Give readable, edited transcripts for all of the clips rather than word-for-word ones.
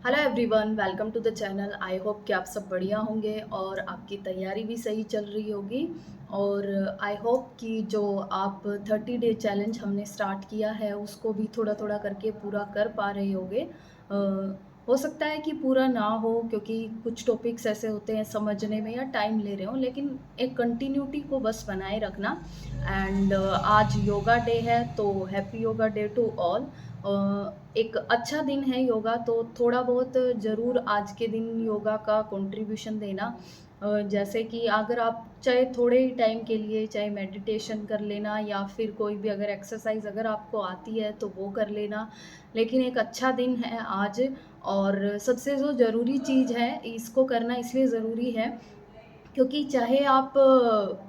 Hello everyone, welcome to the channel. I hope कि आप सब बढ़िया होंगे और आपकी तैयारी भी सही चल रही होगी। और आई होप कि जो आप 30 डे चैलेंज हमने स्टार्ट किया है उसको भी थोड़ा थोड़ा करके पूरा कर पा रहे होंगे। हो सकता है कि पूरा ना हो, क्योंकि कुछ टॉपिक्स ऐसे होते हैं समझने में या टाइम ले रहे हो, लेकिन एक कंटिन्यूटी को बस बनाए रखना। एंड आज योगा डे है, तो happy yoga day to all. एक अच्छा दिन है योगा, तो थोड़ा बहुत ज़रूर आज के दिन योगा का कंट्रीब्यूशन देना। जैसे कि अगर आप चाहे थोड़े ही टाइम के लिए चाहे मेडिटेशन कर लेना, या फिर कोई भी अगर एक्सरसाइज अगर आपको आती है तो वो कर लेना। लेकिन एक अच्छा दिन है आज। और सबसे जो ज़रूरी चीज़ है, इसको करना इसलिए ज़रूरी है क्योंकि चाहे आप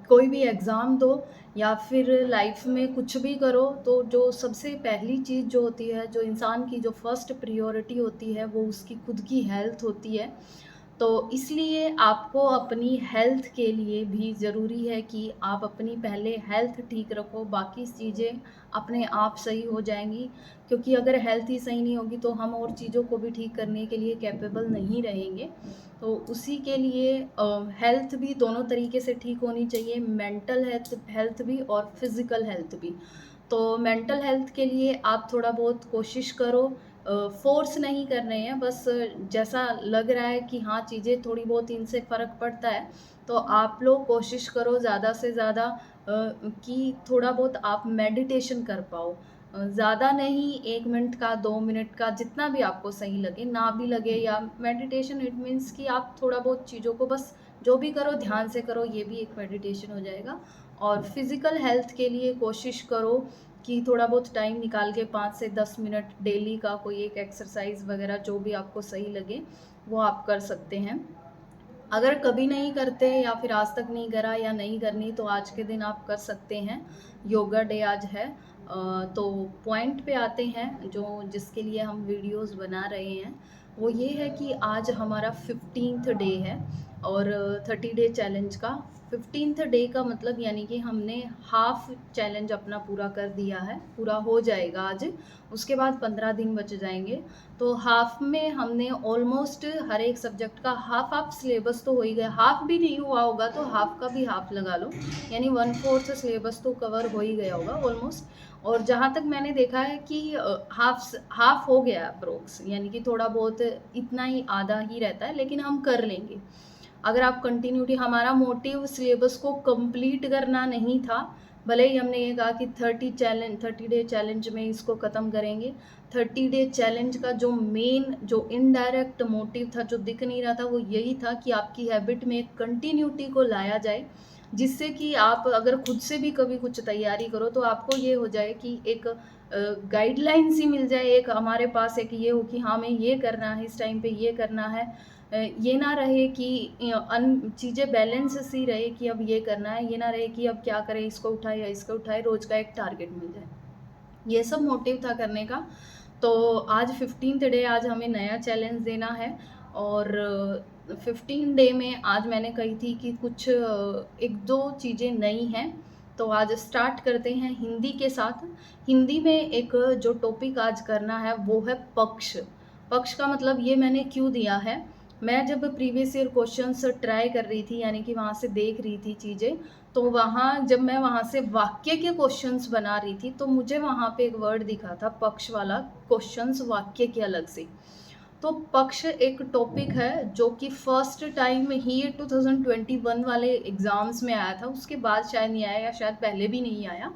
कोई भी एग्ज़ाम दो या फिर लाइफ में कुछ भी करो, तो जो सबसे पहली चीज़ जो होती है, जो इंसान की जो फर्स्ट प्रायोरिटी होती है, वो उसकी खुद की हेल्थ होती है। तो इसलिए आपको अपनी हेल्थ के लिए भी ज़रूरी है कि आप अपनी पहले हेल्थ ठीक रखो, बाकी चीज़ें अपने आप सही हो जाएँगी। क्योंकि अगर हेल्थ ही सही नहीं होगी तो हम और चीज़ों को भी ठीक करने के लिए कैपेबल नहीं रहेंगे। तो उसी के लिए हेल्थ भी दोनों तरीके से ठीक होनी चाहिए, मेंटल हेल्थ हेल्थ भी और फिज़िकल हेल्थ भी। तो मेंटल हेल्थ के लिए आप थोड़ा बहुत कोशिश करो। फ़ोर्स नहीं कर रहे हैं, बस जैसा लग रहा है कि हाँ, चीज़ें थोड़ी बहुत इनसे फ़र्क पड़ता है, तो आप लोग कोशिश करो ज़्यादा से ज़्यादा कि थोड़ा बहुत आप मेडिटेशन कर पाओ। ज़्यादा नहीं, 1 मिनट का, 2 मिनट का, जितना भी आपको सही लगे, ना भी लगे, या मेडिटेशन इट मीन्स कि आप थोड़ा बहुत चीज़ों को बस जो भी करो ध्यान से करो, ये भी एक मेडिटेशन हो जाएगा। और फिज़िकल हेल्थ के लिए कोशिश करो कि थोड़ा बहुत टाइम निकाल के 5 से 10 मिनट डेली का कोई एक एक्सरसाइज वगैरह जो भी आपको सही लगे वो आप कर सकते हैं। अगर कभी नहीं करते या फिर आज तक नहीं करा या नहीं करनी, तो आज के दिन आप कर सकते हैं। योगा डे आज है। तो पॉइंट पे आते हैं, जो जिसके लिए हम वीडियोस बना रहे हैं, वो ये है कि आज हमारा 15th डे है। और 30 डे चैलेंज का 15th डे का मतलब यानी कि हमने हाफ चैलेंज अपना पूरा कर दिया है, पूरा हो जाएगा आज। उसके बाद 15 दिन बच जाएंगे। तो हाफ में हमने ऑलमोस्ट हर एक सब्जेक्ट का हाफ हाफ सिलेबस तो हो ही गया। हाफ भी नहीं हुआ होगा तो हाफ का भी हाफ लगा लो, यानी 1/4 सिलेबस तो कवर हो ही गया होगा ऑलमोस्ट। और जहाँ तक मैंने देखा है कि हाफ हाफ हो गया अप्रोक्स, यानी कि थोड़ा बहुत इतना ही, आधा ही रहता है, लेकिन हम कर लेंगे। अगर आप कंटिन्यूटी, हमारा मोटिव सिलेबस को कंप्लीट करना नहीं था। भले ही हमने ये कहा कि 30 डे चैलेंज में इसको ख़त्म करेंगे। 30 डे चैलेंज का जो मेन, जो इनडायरेक्ट मोटिव था, जो दिख नहीं रहा था, वो यही था कि आपकी हैबिट में एक कंटिन्यूटी को लाया जाए, जिससे कि आप अगर खुद से भी कभी कुछ तैयारी करो तो आपको ये हो जाए कि एक गाइडलाइन सी मिल जाए, एक हमारे पास एक ये हो कि हाँ, हमें ये करना है, इस टाइम पे ये करना है। ये ना रहे कि चीज़ें बैलेंस सी रहे कि अब ये करना है, ये ना रहे कि अब क्या करें, इसको उठाए या इसको उठाए, रोज़ का एक टारगेट मिल जाए। ये सब मोटिव था करने का। तो आज 15th डे, आज हमें नया चैलेंज देना है। और 15 डे में आज मैंने कही थी कि कुछ एक दो चीज़ें नई हैं। तो आज स्टार्ट करते हैं हिंदी के साथ। हिंदी में एक जो टॉपिक आज करना है वो है पक्ष। पक्ष का मतलब ये मैंने क्यों दिया है, मैं जब प्रीवियस ईयर क्वेश्चंस ट्राई कर रही थी, यानी कि वहाँ से देख रही थी चीज़ें, तो वहाँ जब मैं वहाँ से वाक्य के क्वेश्चंस बना रही थी, तो मुझे वहाँ पे एक वर्ड दिखा था पक्ष वाला, क्वेश्चंस वाक्य के अलग से। तो पक्ष एक टॉपिक है जो कि फर्स्ट टाइम ही ये 2021 वाले एग्जाम्स में आया था, उसके बाद शायद नहीं आया, या शायद पहले भी नहीं आया।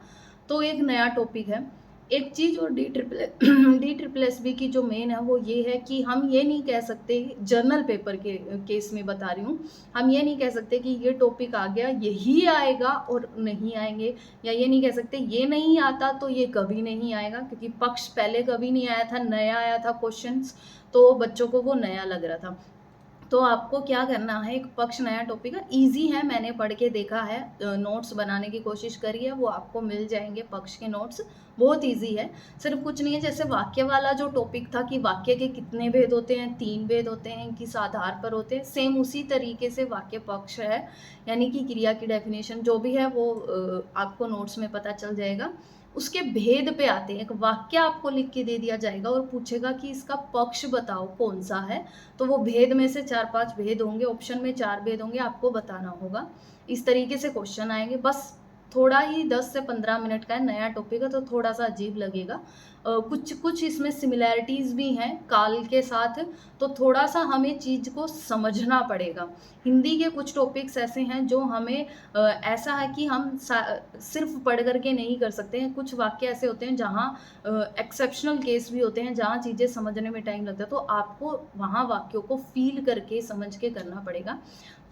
तो एक नया टॉपिक है। एक चीज़ और डी ट्रिपल एस बी की जो मेन है वो ये है कि हम ये नहीं कह सकते, जर्नल पेपर के केस में बता रही हूँ, हम ये नहीं कह सकते कि ये टॉपिक आ गया यही आएगा और नहीं आएंगे, या ये नहीं कह सकते ये नहीं आता तो ये कभी नहीं आएगा, क्योंकि पक्ष पहले कभी नहीं आया था, नया आया था क्वेश्चंस, तो बच्चों को वो नया लग रहा था। तो आपको क्या करना है, एक पक्ष नया टॉपिक है, इजी है, मैंने पढ़ के देखा है, नोट्स बनाने की कोशिश करी है, वो आपको मिल जाएंगे पक्ष के नोट्स। बहुत इजी है, सिर्फ कुछ नहीं है। जैसे वाक्य वाला जो टॉपिक था कि वाक्य के कितने भेद होते हैं, 3 भेद होते हैं, किस आधार पर होते हैं, सेम उसी तरीके से वाक्य पक्ष है, यानी कि क्रिया की डेफिनेशन जो भी है वो आपको नोट्स में पता चल जाएगा। उसके भेद पे आते हैं। एक वाक्य आपको लिख के दे दिया जाएगा और पूछेगा कि इसका पक्ष बताओ कौन सा है, तो वो भेद में से 4-5 भेद होंगे, ऑप्शन में 4 भेद होंगे, आपको बताना होगा। इस तरीके से क्वेश्चन आएंगे। बस थोड़ा ही 10 से 15 मिनट का है, नया टॉपिक है तो थोड़ा सा अजीब लगेगा। कुछ कुछ इसमें सिमिलैरिटीज़ भी हैं काल के साथ, तो थोड़ा सा हमें चीज़ को समझना पड़ेगा। हिंदी के कुछ टॉपिक्स ऐसे हैं जो हमें ऐसा है कि हम सिर्फ पढ़ करके नहीं कर सकते हैं। कुछ वाक्य ऐसे होते हैं जहाँ एक्सेप्शनल केस भी होते हैं, जहाँ चीज़ें समझने में टाइम लगता है, तो आपको वहाँ वाक्यों को फील करके समझ के करना पड़ेगा।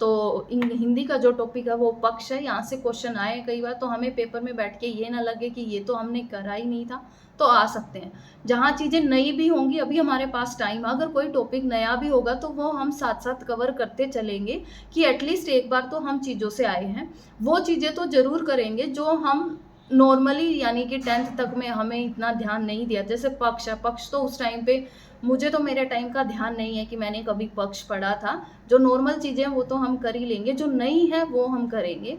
तो हिंदी का जो टॉपिक है वो पक्ष है। यहाँ से क्वेश्चन आए कई बार, तो हमें पेपर में बैठ के ये ना लगे कि ये तो हमने करा ही नहीं था, तो आ सकते हैं। जहाँ चीज़ें नई भी होंगी, अभी हमारे पास टाइम, अगर कोई टॉपिक नया भी होगा तो वो हम साथ साथ कवर करते चलेंगे कि एटलीस्ट एक बार तो हम चीज़ों से आए हैं। वो चीज़ें तो ज़रूर करेंगे जो हम नॉर्मली, यानी कि 10th तक में हमें इतना ध्यान नहीं दिया। जैसे पक्ष है, पक्ष तो उस टाइम पे मुझे तो मेरे टाइम का ध्यान नहीं है कि मैंने कभी पक्ष पढ़ा था। जो नॉर्मल चीज़ें हैं वो तो हम कर ही लेंगे, जो नई है वो हम करेंगे।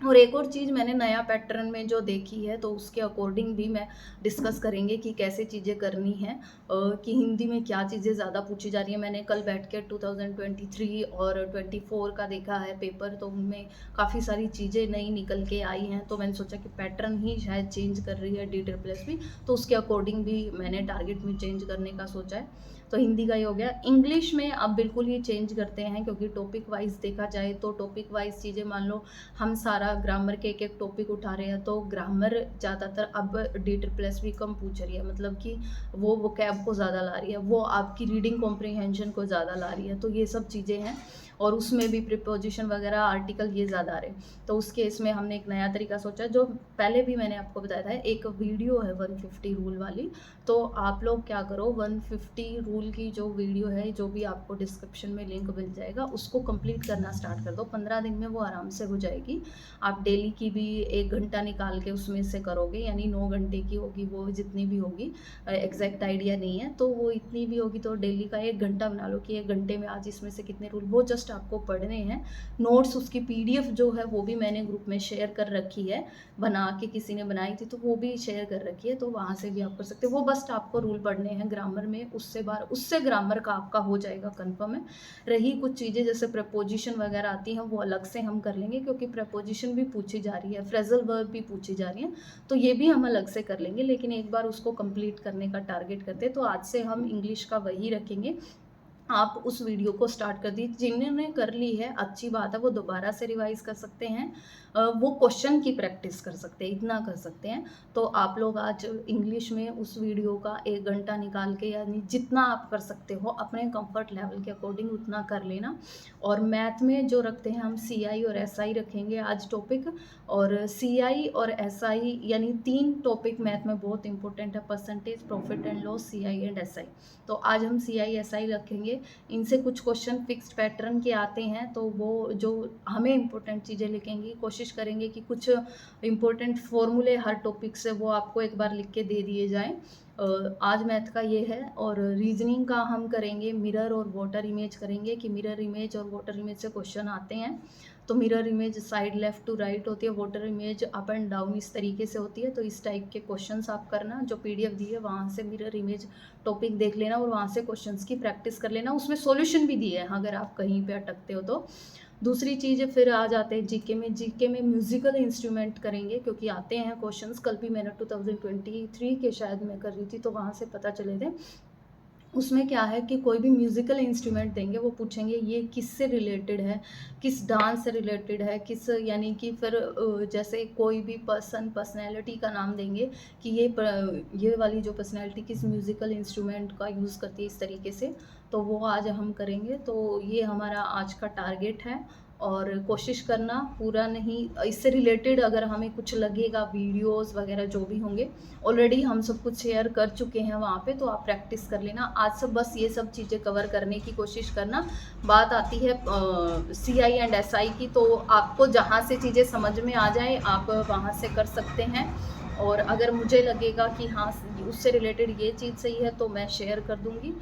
और एक और चीज़ मैंने नया पैटर्न में जो देखी है, तो उसके अकॉर्डिंग भी मैं डिस्कस करेंगे कि कैसे चीज़ें करनी हैं, कि हिंदी में क्या चीज़ें ज़्यादा पूछी जा रही है। मैंने कल बैठ के 2023 और 24 का देखा है पेपर, तो उनमें काफ़ी सारी चीज़ें नई निकल के आई हैं, तो मैंने सोचा कि पैटर्न ही शायद चेंज कर रही है DSSS भी, तो उसके अकॉर्डिंग भी मैंने टारगेट में चेंज करने का सोचा है। तो हिंदी का ही हो गया। इंग्लिश में अब बिल्कुल ही चेंज करते हैं, क्योंकि टॉपिक वाइज देखा जाए तो टॉपिक वाइज चीज़ें, मान लो हम सारा ग्रामर के एक एक टॉपिक उठा रहे हैं, तो ग्रामर ज़्यादातर अब DSSS भी कम पूछ रही है, मतलब कि वो वोकैब को ज़्यादा ला रही है, वो आपकी रीडिंग कॉम्प्रिहेंशन को ज़्यादा ला रही है। तो ये सब चीज़ें हैं, और उसमें भी प्रीपोजिशन वगैरह, आर्टिकल, ये ज़्यादा आ रहे हैं। तो उस केस में हमने एक नया तरीका सोचा, जो पहले भी मैंने आपको बताया था। एक वीडियो है 150 रूल वाली, तो आप लोग क्या करो, 150 रूल की जो वीडियो है, जो भी आपको डिस्क्रिप्शन में लिंक मिल जाएगा, उसको कंप्लीट करना स्टार्ट कर दो। 15 दिन में वो आराम से हो जाएगी। आप डेली की भी 1 घंटा निकाल के उसमें से करोगे, यानी 9 घंटे की होगी वो, जितनी भी होगी, एग्जैक्ट आइडिया नहीं है, तो वो इतनी भी होगी, तो डेली का 1 घंटा बना लो कि 1 घंटे में आज इसमें से कितने रूल, वो जस्ट आपको पढ़ने हैं। नोट्स, उसकी PDF जो है वो भी मैंने ग्रुप में शेयर कर रखी है, बना के किसी ने बनाई थी, तो वो भी शेयर कर रखी है, तो वहाँ से भी आप कर सकते हो। वो बस आपको रूल पढ़ने हैं ग्रामर में, उससे ग्रामर का आपका हो जाएगा कंफर्म है। रही कुछ चीज़ें जैसे प्रपोजिशन वगैरह आती हैं, वो अलग से हम कर लेंगे, क्योंकि प्रपोजिशन भी पूछी जा रही है, फ्रेजल वर्ब भी पूछी जा रही है, तो ये भी हम अलग से कर लेंगे। लेकिन एक बार उसको कंप्लीट करने का टारगेट करते हैं, तो आज से हम इंग्लिश का वही रखेंगे। आप उस वीडियो को स्टार्ट कर दीजिए। जिन्होंने कर ली है, अच्छी बात है, वो दोबारा से रिवाइज कर सकते हैं, वो क्वेश्चन की प्रैक्टिस कर सकते हैं, इतना कर सकते हैं। तो आप लोग आज इंग्लिश में उस वीडियो का 1 घंटा निकाल के, यानी जितना आप कर सकते हो अपने कंफर्ट लेवल के अकॉर्डिंग, उतना कर लेना। और मैथ में जो रखते हैं हम, CI और SI रखेंगे आज टॉपिक। और CI और SI यानी 3 टॉपिक मैथ में बहुत इंपॉर्टेंट है, percentage, profit and loss, CI and SI। तो आज हम CI SI रखेंगे। इनसे कुछ क्वेश्चन फिक्स्ड पैटर्न के आते हैं, तो वो जो हमें इंपॉर्टेंट चीज़ें लिखेंगी, कोशिश करेंगे कि कुछ इंपॉर्टेंट फॉर्मूले हर टॉपिक से वो आपको एक बार लिख के दे दिए जाएं। आज मैथ का ये है। और रीजनिंग का हम करेंगे, मिरर और वाटर इमेज करेंगे, कि मिरर इमेज और वाटर इमेज से क्वेश्चन आते हैं। तो mirror image side left to right होती है, water image up and down इस तरीके से होती है। तो इस टाइप के क्वेश्चंस आप करना, जो PDF दी है वहाँ से मिरर इमेज टॉपिक देख लेना, और वहाँ से क्वेश्चंस की प्रैक्टिस कर लेना। उसमें सॉल्यूशन भी दिए हैं अगर आप कहीं पे अटकते हो तो। दूसरी चीज़ फिर आ जाते हैं जीके में। जीके में म्यूज़िकल इंस्ट्रूमेंट करेंगे, क्योंकि आते हैं क्वेश्चंस। कल भी मैंने 2023 के शायद मैं कर रही थी, तो वहाँ से पता चले थे। उसमें क्या है कि कोई भी म्यूज़िकल इंस्ट्रूमेंट देंगे, वो पूछेंगे ये किससे रिलेटेड है, किस डांस से रिलेटेड है, किस, यानी कि फिर जैसे कोई भी पर्सनैलिटी का नाम देंगे कि ये वाली जो पर्सनैलिटी किस म्यूज़िकल इंस्ट्रूमेंट का यूज़ करती है, इस तरीके से। तो वो आज हम करेंगे। तो ये हमारा आज का टारगेट है। और कोशिश करना पूरा नहीं, इससे रिलेटेड अगर हमें कुछ लगेगा, वीडियोस वगैरह जो भी होंगे, ऑलरेडी हम सब कुछ शेयर कर चुके हैं वहाँ पे, तो आप प्रैक्टिस कर लेना। आज सब बस ये सब चीज़ें कवर करने की कोशिश करना। बात आती है CI एंड SI की, तो आपको जहाँ से चीज़ें समझ में आ जाए आप वहाँ से कर सकते हैं। और अगर मुझे लगेगा कि हाँ उससे रिलेटेड ये चीज़ सही है, तो मैं शेयर कर दूँगी।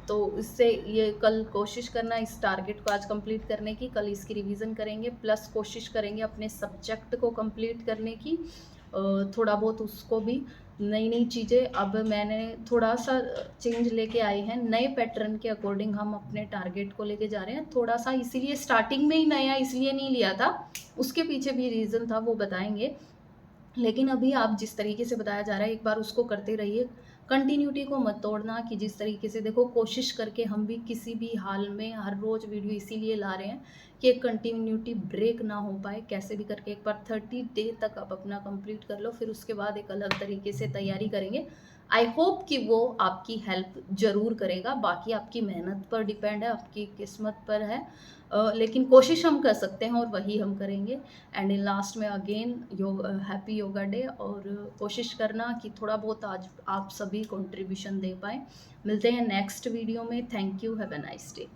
तो इससे ये कल कोशिश करना इस टारगेट को आज कंप्लीट करने की। कल इसकी रिवीजन करेंगे, प्लस कोशिश करेंगे अपने सब्जेक्ट को कंप्लीट करने की। थोड़ा बहुत उसको भी नई नई चीज़ें अब मैंने थोड़ा सा चेंज लेके आए हैं, नए पैटर्न के अकॉर्डिंग हम अपने टारगेट को लेके जा रहे हैं थोड़ा सा, इसीलिए स्टार्टिंग में ही नया इसलिए नहीं लिया था, उसके पीछे भी रीज़न था, वो बताएंगे। लेकिन अभी आप जिस तरीके से बताया जा रहा है एक बार उसको करते रहिए, कंटिन्यूटी को मत तोड़ना कि जिस तरीके से देखो कोशिश करके हम भी किसी भी हाल में हर रोज़ वीडियो इसीलिए ला रहे हैं कि एक कंटिन्यूटी ब्रेक ना हो पाए, कैसे भी करके एक बार 30 डे तक आप अपना कंप्लीट कर लो, फिर उसके बाद एक अलग तरीके से तैयारी करेंगे। आई होप कि वो आपकी हेल्प ज़रूर करेगा, बाकी आपकी मेहनत पर डिपेंड है, आपकी किस्मत पर है, लेकिन कोशिश हम कर सकते हैं और वही हम करेंगे। एंड इन लास्ट में अगेन हैप्पी योगा डे, और कोशिश करना कि थोड़ा बहुत आज आप सभी कंट्रीब्यूशन दे पाएँ। मिलते हैं नेक्स्ट वीडियो में। Thank you, have a nice day.